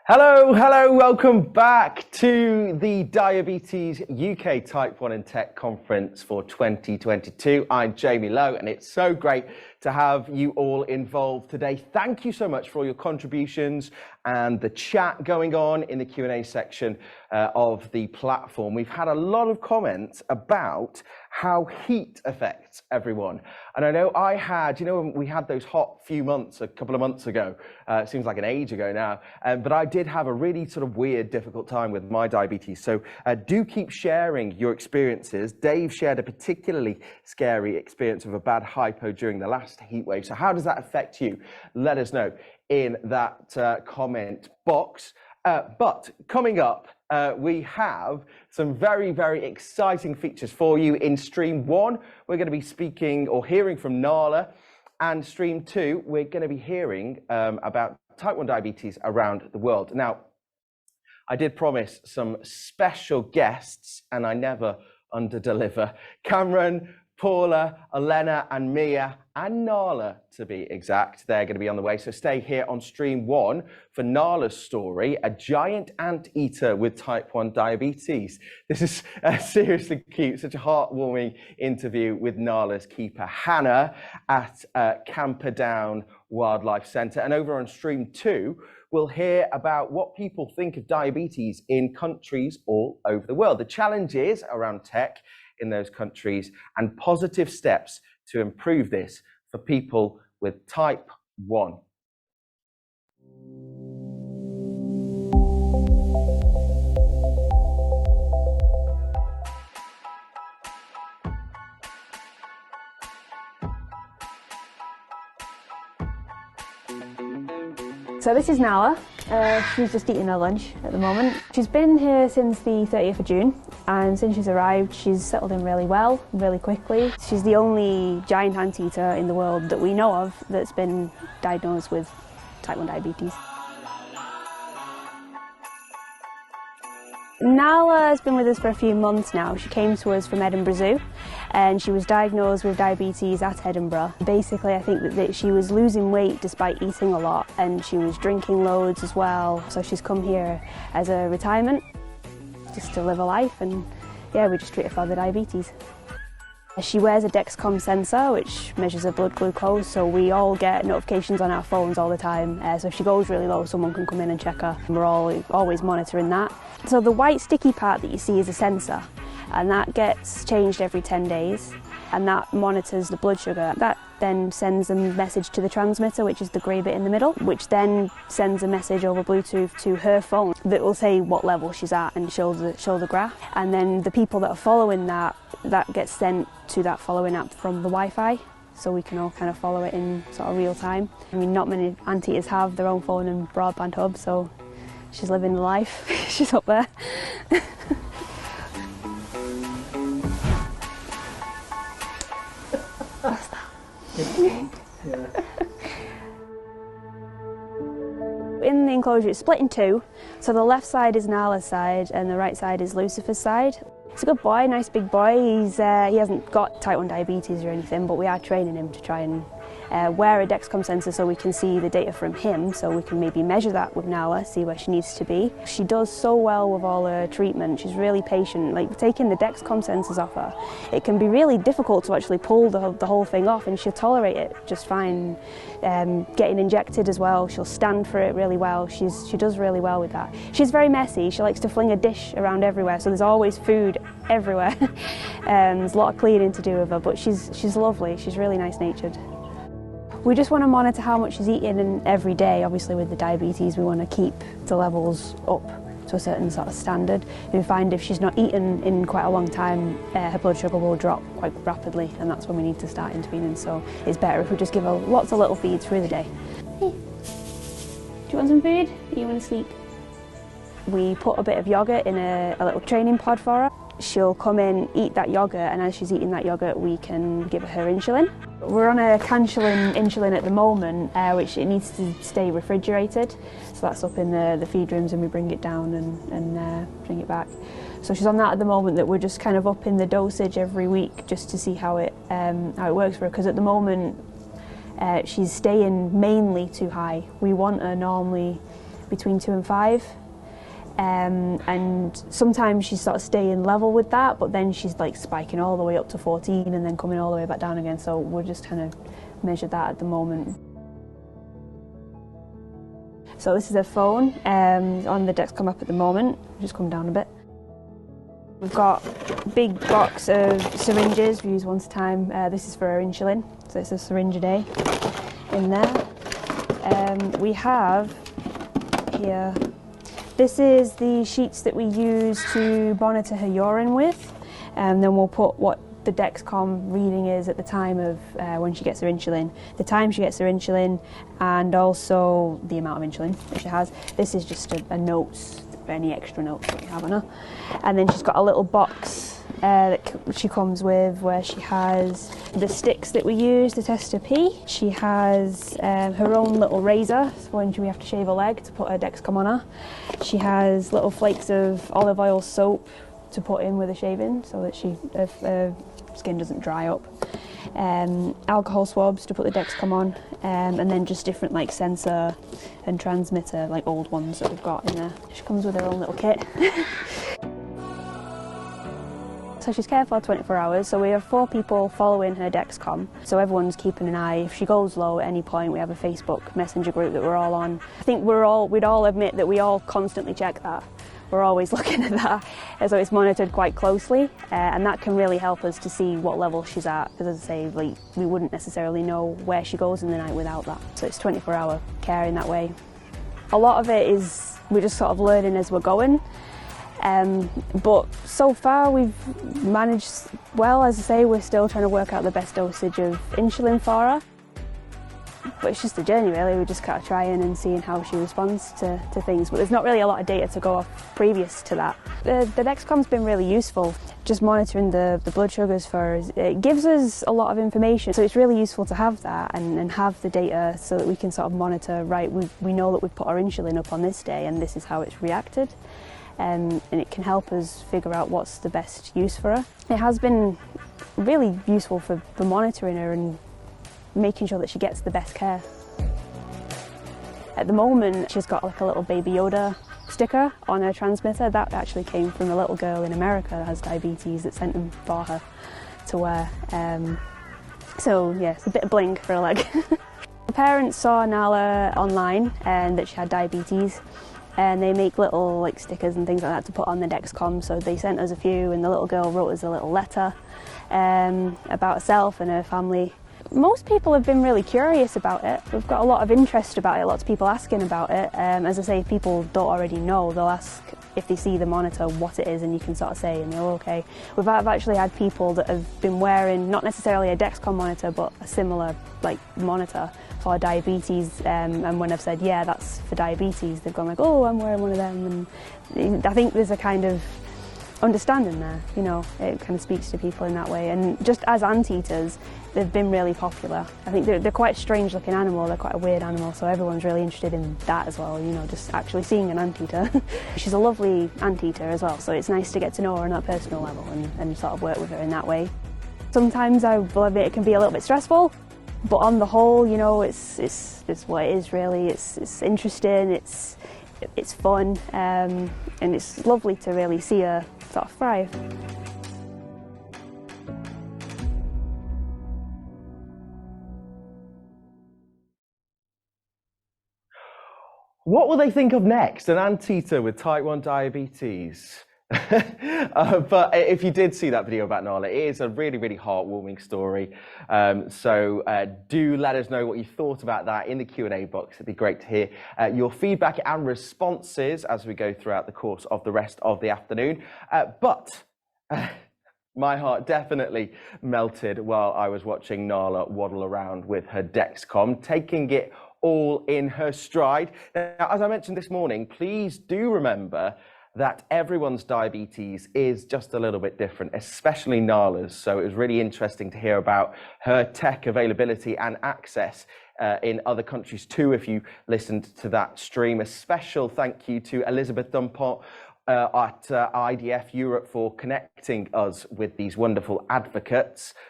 Hello, welcome back to the Diabetes UK Type 1 and Tech Conference for 2022. I'm Jamie Lowe, and it's so great to have you all involved today. Thank you so much for all your contributions and the chat going on in the Q&A section of the platform. We've had a lot of comments about how heat affects everyone. And I know I had, when we had those hot few months, a couple of months ago, it seems like an age ago now, but I did have a really sort of weird, difficult time with my diabetes. So do keep sharing your experiences. Dave shared a particularly scary experience of a bad hypo during the last heat wave. So how does that affect you? Let us know in that comment box. But coming up, we have some very, very exciting features for you. In stream 1, we're going to be speaking or hearing from Nala, and stream 2, we're going to be hearing about type 1 diabetes around the world. Now, I did promise some special guests, and I never underdeliver. Cameron, Paula, Elena, and Mia, and Nala to be exact, they're going to be on the way. So stay here on stream 1 for Nala's story, a giant anteater with type 1 diabetes. This is seriously cute, such a heartwarming interview with Nala's keeper, Hannah, at Camperdown Wildlife Centre. And over on stream 2, we'll hear about what people think of diabetes in countries all over the world, the challenges around tech in those countries, and positive steps to improve this for people with type 1. So this is Nala. She's just eating her lunch at the moment. She's been here since the 30th of June, and since she's arrived, she's settled in really well, really quickly. She's the only giant anteater in the world that we know of that's been diagnosed with type 1 diabetes. Nala has been with us for a few months now. She came to us from Edinburgh Zoo, and she was diagnosed with diabetes at Edinburgh. Basically, I think that she was losing weight despite eating a lot, and she was drinking loads as well. So she's come here as a retirement, just to live a life, and yeah, we just treat her for the diabetes. She wears a Dexcom sensor, which measures her blood glucose, so we all get notifications on our phones all the time. So if she goes really low, someone can come in and check her. We're always monitoring that. So the white sticky part that you see is a sensor, and that gets changed every 10 days, and that monitors the blood sugar. That then sends a message to the transmitter, which is the grey bit in the middle, which then sends a message over Bluetooth to her phone that will say what level she's at and show the graph. And then the people that are following that gets sent to that following app from the Wi-Fi, so we can all kind of follow it in sort of real time. I mean, not many anteaters have their own phone and broadband hub, so she's living the life. She's up there. In the enclosure, it's split in two, so the left side is Nala's side and the right side is Lucifer's side. He's a good boy, nice big boy. He hasn't got type 1 diabetes or anything, but we are training him to try and wear a Dexcom sensor so we can see the data from him, so we can maybe measure that with Nala, see where she needs to be. She does so well with all her treatment. She's really patient. Like, taking the Dexcom sensors off her, it can be really difficult to actually pull the whole thing off, and she'll tolerate it just fine. Getting injected as well, she'll stand for it really well. She does really well with that. She's very messy. She likes to fling a dish around everywhere, so there's always food everywhere. There's a lot of cleaning to do with her, but she's lovely. She's really nice-natured. We just want to monitor how much she's eating, and every day, obviously with the diabetes, we want to keep the levels up to a certain sort of standard. We find if she's not eaten in quite a long time, her blood sugar will drop quite rapidly, and that's when we need to start intervening. So it's better if we just give her lots of little feeds through the day. Hey, do you want some food? Or you want to sleep? We put a bit of yogurt in a little training pod for her. She'll come in, eat that yogurt, and as she's eating that yogurt, we can give her insulin. We're on a Cansulin insulin at the moment, which it needs to stay refrigerated. So that's up in the feed rooms, and we bring it down and bring it back. So she's on that at the moment, that we're just kind of upping the dosage every week just to see how it works for her. Because at the moment, she's staying mainly too high. We want her normally between 2 and 5. And sometimes she's sort of staying level with that, but then she's like spiking all the way up to 14 and then coming all the way back down again. So we're just kind of measure that at the moment. So this is her phone on the Dexcom app at the moment. Just come down a bit. We've got a big box of syringes. We use once a time. This is for her insulin, so it's a syringe a day in there. We have here, this is the sheets that we use to monitor her urine with, and then we'll put what the Dexcom reading is at the time of when she gets her insulin, the time she gets her insulin, and also the amount of insulin that she has. This is just a notes, any extra notes that we have on her. And then she's got a little box that she comes with where she has the sticks that we use to test her pee. She has her own little razor so when we have to shave a leg to put her Dexcom on her. She has little flakes of olive oil soap to put in with the shaving so that her skin doesn't dry up. Alcohol swabs to put the Dexcom on, and then just different like sensor and transmitter, like old ones that we've got in there. She comes with her own little kit. So she's cared for 24 hours, so we have 4 people following her Dexcom, so everyone's keeping an eye. If she goes low at any point, we have a Facebook messenger group that we're all on. I think we'd all admit that we all constantly check that. We're always looking at that, so it's monitored quite closely, and that can really help us to see what level she's at, because as I say, like, we wouldn't necessarily know where she goes in the night without that. So it's 24-hour care in that way. A lot of it is we're just sort of learning as we're going, but so far we've managed well. As I say, we're still trying to work out the best dosage of insulin for her. But it's just a journey really, we're just kind of trying and seeing how she responds to things. But there's not really a lot of data to go off previous to that. The Dexcom's been really useful, just monitoring the blood sugars for her. It gives us a lot of information, so it's really useful to have that and have the data so that we can sort of monitor, right, we know that we've put our insulin up on this day and this is how it's reacted. And it can help us figure out what's the best use for her. It has been really useful for monitoring her and making sure that she gets the best care. At the moment, she's got like a little Baby Yoda sticker on her transmitter. That actually came from a little girl in America that has diabetes that sent them for her to wear. So yeah, it's a bit of bling for a leg. The parents saw Nala online and that she had diabetes, and they make little like stickers and things like that to put on the Dexcom, so they sent us a few, and the little girl wrote us a little letter about herself and her family. Most people have been really curious about it. We've got a lot of interest about it, lots of people asking about it. As I say, if people don't already know, they'll ask if they see the monitor what it is, and you can sort of say, and they're okay. I've actually had people that have been wearing not necessarily a Dexcom monitor, but a similar like monitor for diabetes, and when I've said, yeah, that's for diabetes, they've gone like, oh, I'm wearing one of them. And I think there's a kind of understanding there, you know, it kind of speaks to people in that way. And just as anteaters, they've been really popular. I think they're quite a strange looking animal, they're quite a weird animal, so everyone's really interested in that as well, you know, just actually seeing an anteater. She's a lovely anteater as well, so it's nice to get to know her on a personal level and sort of work with her in that way. Sometimes I will admit it can be a little bit stressful, but on the whole, you know, it's what it is really. It's interesting, it's fun, and it's lovely to really see her sort of thrive. What will they think of next? An anteater with type 1 diabetes? But if you did see that video about Nala, it is a really, really heartwarming story. So do let us know what you thought about that in the Q&A box. It'd be great to hear your feedback and responses as we go throughout the course of the rest of the afternoon. But my heart definitely melted while I was watching Nala waddle around with her Dexcom, taking it all in her stride. Now, as I mentioned this morning, please do remember that everyone's diabetes is just a little bit different, especially Nala's. So it was really interesting to hear about her tech availability and access in other countries too, if you listened to that stream. A special thank you to Elizabeth Dumpont at IDF Europe for connecting us with these wonderful advocates